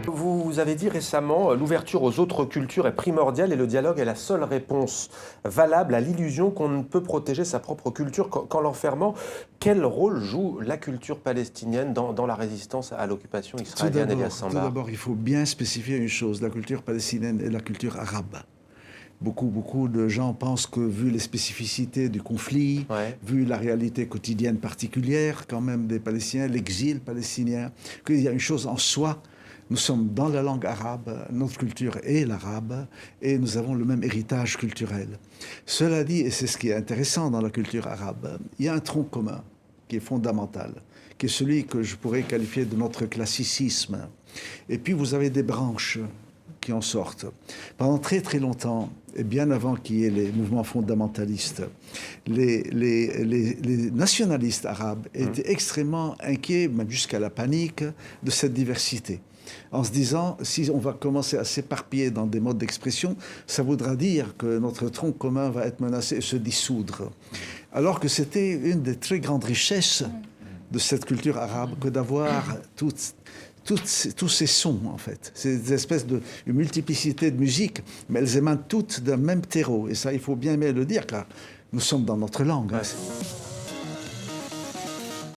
Vous avez dit récemment, l'ouverture aux autres cultures est primordiale et le dialogue est la seule réponse valable à l'illusion qu'on ne peut protéger sa propre culture qu'en l'enfermant. Quel rôle joue la culture palestinienne dans la résistance à l'occupation israélienne, Elias Tout Sambar? d'abord, il faut bien spécifier une chose, la culture palestinienne et la culture arabe. Beaucoup de gens pensent que, vu les spécificités du conflit, Ouais. vu la réalité quotidienne particulière quand même des Palestiniens, l'exil palestinien, qu'il y a une chose en soi. Nous sommes dans la langue arabe, notre culture est l'arabe, et nous avons le même héritage culturel. Cela dit, et c'est ce qui est intéressant dans la culture arabe, il y a un tronc commun qui est fondamental, qui est celui que je pourrais qualifier de notre classicisme. Et puis vous avez des branches qui en sortent. Pendant très longtemps, et bien avant qu'il y ait les mouvements fondamentalistes, les nationalistes arabes étaient extrêmement inquiets, même jusqu'à la panique, de cette diversité. En se disant, si on va commencer à s'éparpiller dans des modes d'expression, ça voudra dire que notre tronc commun va être menacé et se dissoudre. Alors que c'était une des très grandes richesses de cette culture arabe que d'avoir tous ces sons, en fait. Ces espèces de une multiplicité de musiques, mais elles émanent toutes d'un même terreau. Et ça, il faut bien le dire, car nous sommes dans notre langue. Ouais.